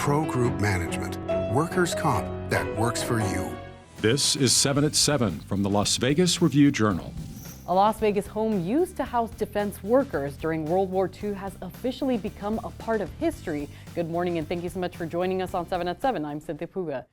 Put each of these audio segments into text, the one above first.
Pro Group Management. Workers' comp that works for you. This is 7 at 7 from the Las Vegas Review-Journal. A Las Vegas home used to house defense workers during World War II has officially become a part of history. Good morning and thank you so much for joining us on 7 at 7. I'm Cynthia Puga.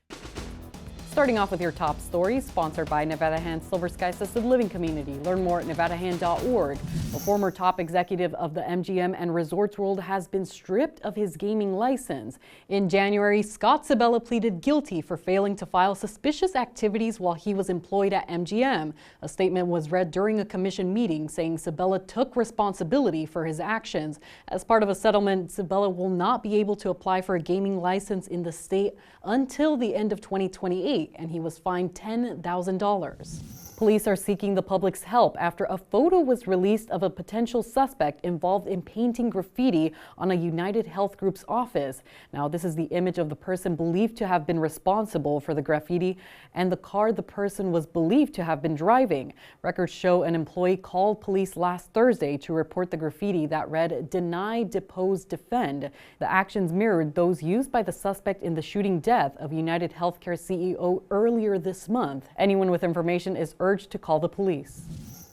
Starting off with your top stories, sponsored by Nevada Hand Silver Sky Assisted Living Community. Learn more at nevadahand.org. A former top executive of the MGM and Resorts World has been stripped of his gaming license. In January, Scott Sabella pleaded guilty for failing to file suspicious activities while he was employed at MGM. A statement was read during a commission meeting saying Sabella took responsibility for his actions. As part of a settlement, Sabella will not be able to apply for a gaming license in the state until the end of 2028. And he was fined $10,000. Police are seeking the public's help after a photo was released of a potential suspect involved in painting graffiti on a United Health Group's office. Now, this is the image of the person believed to have been responsible for the graffiti and the car the person was believed to have been driving. Records show an employee called police last Thursday to report the graffiti that read, "Deny, depose, defend." The actions mirrored those used by the suspect in the shooting death of United Healthcare CEO earlier this month. Anyone with information is urged to call the police.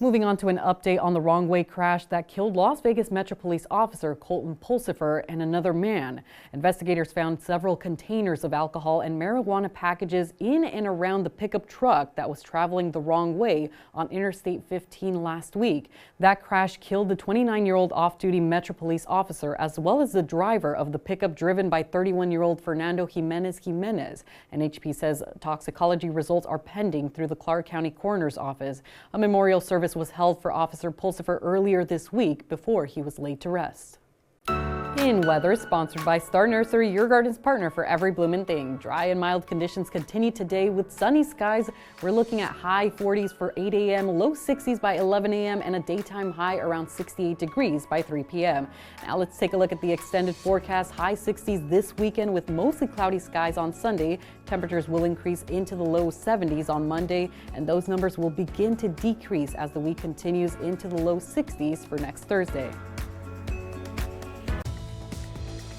Moving on to an update on the Wrongway crash that killed Las Vegas Metro Police officer Colton Pulsifer and another man. Investigators found several containers of alcohol and marijuana packages in and around the pickup truck that was traveling the wrong way on Interstate 15 last week. That crash killed the 29-year-old off-duty Metro Police officer as well as the driver of the pickup driven by 31-year-old Fernando Jimenez. NHP says toxicology results are pending through the Clark County Coroner's Office. A memorial service was held for Officer Pulsifer earlier this week before he was laid to rest. In weather, sponsored by Star Nursery, your garden's partner for every bloomin' thing. Dry and mild conditions continue today with sunny skies. We're looking at high 40s for 8 a.m., low 60s by 11 a.m., and a daytime high around 68 degrees by 3 p.m. Now let's take a look at the extended forecast. High 60s this weekend with mostly cloudy skies on Sunday. Temperatures will increase into the low 70s on Monday, and those numbers will begin to decrease as the week continues into the low 60s for next Thursday.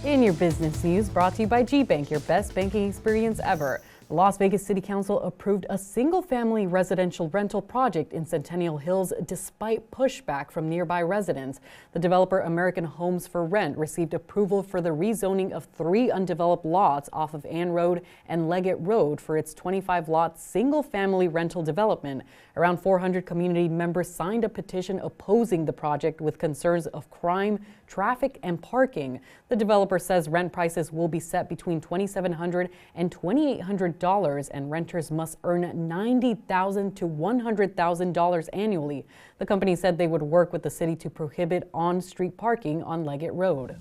In your business news, brought to you by G-Bank, your best banking experience ever. The Las Vegas City Council approved a single-family residential rental project in Centennial Hills despite pushback from nearby residents. The developer American Homes for Rent received approval for the rezoning of 3 undeveloped lots off of Ann Road and Leggett Road for its 25-lot single-family rental development. Around 400 community members signed a petition opposing the project with concerns of crime, traffic, and parking. The developer says rent prices will be set between $2,700 and $2,800, and renters must earn $90,000 to $100,000 annually. The company said they would work with the city to prohibit on-street parking on Leggett Road.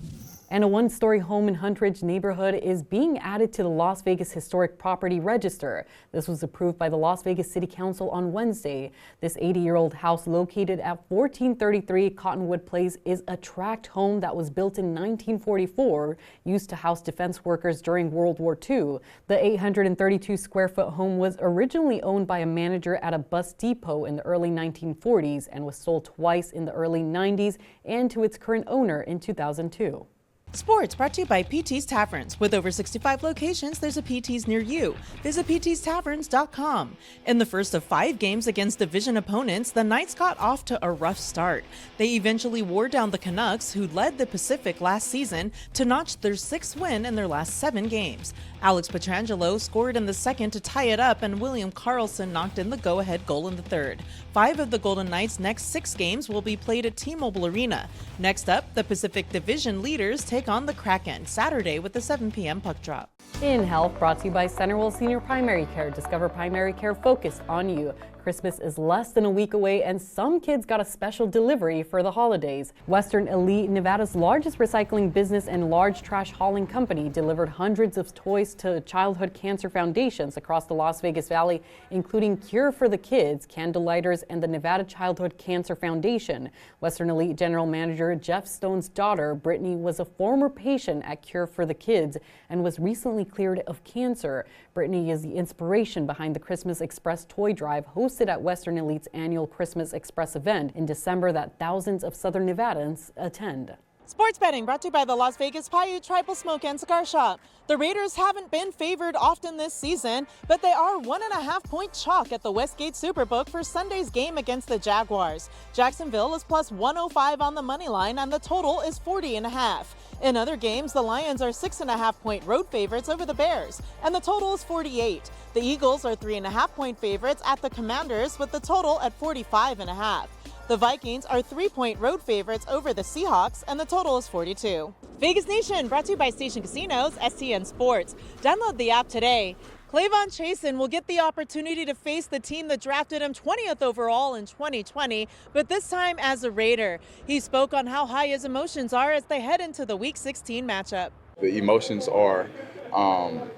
And a one-story home in Huntridge neighborhood is being added to the Las Vegas Historic Property Register. This was approved by the Las Vegas City Council on Wednesday. This 80-year-old house located at 1433 Cottonwood Place is a tract home that was built in 1944, used to house defense workers during World War II. The 832-square-foot home was originally owned by a manager at a bus depot in the early 1940s and was sold twice in the early 90s and to its current owner in 2002. Sports brought to you by PT's Taverns. With over 65 locations, there's a PT's near you. Visit ptstaverns.com. In the first of 5 games against division opponents, the Knights got off to a rough start. They eventually wore down the Canucks, who led the Pacific last season, to notch their 6th win in their last 7 games. Alex Pietrangelo scored in the second to tie it up, and William Karlsson knocked in the go-ahead goal in the third. 5 of the Golden Knights' next 6 games will be played at T-Mobile Arena. Next up, the Pacific Division leaders take on the Kraken Saturday with the 7 p.m. puck drop. In Health, brought to you by Centerville Senior Primary Care. Discover primary care focused on you. Christmas is less than a week away, and some kids got a special delivery for the holidays. Western Elite, Nevada's largest recycling business and large trash hauling company, delivered hundreds of toys to childhood cancer foundations across the Las Vegas Valley, including Cure for the Kids, Candlelighters, and the Nevada Childhood Cancer Foundation. Western Elite General Manager Jeff Stone's daughter, Brittany, was a former patient at Cure for the Kids and was recently cleared of cancer. Brittany is the inspiration behind the Christmas Express toy drive hosted at Western Elite's annual Christmas Express event in December that thousands of Southern Nevadans attend. Sports betting brought to you by the Las Vegas Paiute Tribal Smoke and Cigar Shop. The Raiders haven't been favored often this season, but they are 1.5-point chalk at the Westgate Superbook for Sunday's game against the Jaguars. Jacksonville is plus 105 on the money line, and the total is 40.5. In other games, the Lions are 6.5-point road favorites over the Bears, and the total is 48. The Eagles are 3.5-point favorites at the Commanders, with the total at 45.5. The Vikings are 3-point road favorites over the Seahawks, and the total is 42. Vegas Nation, brought to you by Station Casinos, STN Sports. Download the app today. Clayon Chason will get the opportunity to face the team that drafted him 20th overall in 2020, but this time as a Raider. He spoke on how high his emotions are as they head into the Week 16 matchup. The emotions are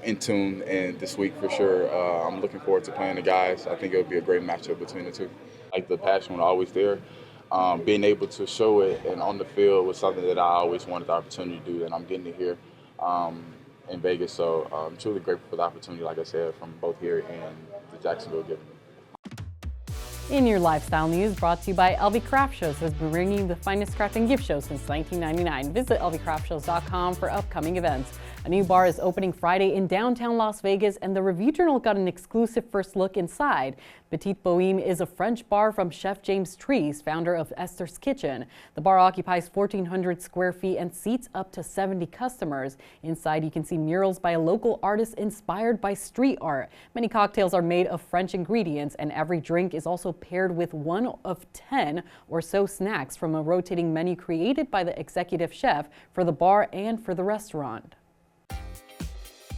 in tune, and this week for sure, I'm looking forward to playing the guys. I think it'll be a great matchup between the two. Like the passion was always there. Being able to show it and on the field was something that I always wanted the opportunity to do, and I'm getting it here in Vegas. So I'm truly grateful for the opportunity, like I said, from both here and the Jacksonville game. In your lifestyle news, brought to you by LV Craft Shows, has been bringing the finest craft and gift shows since 1999. Visit lvcraftshows.com for upcoming events. A new bar is opening Friday in downtown Las Vegas, and the Review Journal got an exclusive first look inside. Petite Boheme is a French bar from Chef James Trees, founder of Esther's Kitchen. The bar occupies 1,400 square feet and seats up to 70 customers. Inside, you can see murals by a local artist inspired by street art. Many cocktails are made of French ingredients, and every drink is also paired with one of 10 or so snacks from a rotating menu created by the executive chef for the bar and for the restaurant.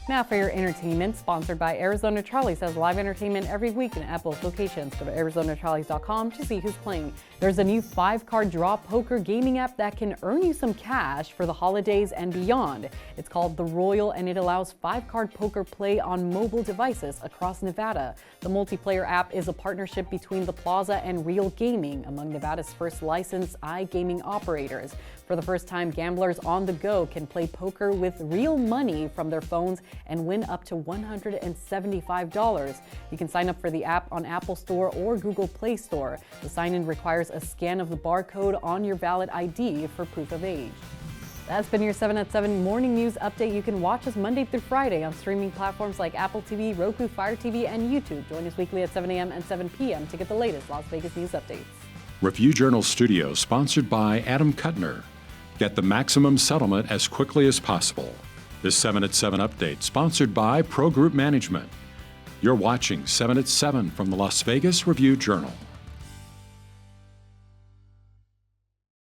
Now for your entertainment, sponsored by Arizona Charlie's, has live entertainment every week in Apple's locations. Go to ArizonaCharlies.com to see who's playing. There's a new 5-card draw poker gaming app that can earn you some cash for the holidays and beyond. It's called The Royal, and it allows 5-card poker play on mobile devices across Nevada. The multiplayer app is a partnership between The Plaza and Real Gaming, among Nevada's first licensed iGaming operators. For the first time, gamblers on the go can play poker with real money from their phones and win up to $175. You can sign up for the app on Apple Store or Google Play Store. The sign-in requires a scan of the barcode on your valid ID for proof of age. That's been your 7 at 7 morning news update. You can watch us Monday through Friday on streaming platforms like Apple TV, Roku, Fire TV, and YouTube. Join us weekly at 7 a.m. and 7 p.m. to get the latest Las Vegas news updates. Review Journal Studio, sponsored by Adam Kuttner. Get the maximum settlement as quickly as possible. This 7 at 7 update, sponsored by Pro Group Management. You're watching 7 at 7 from the Las Vegas Review Journal.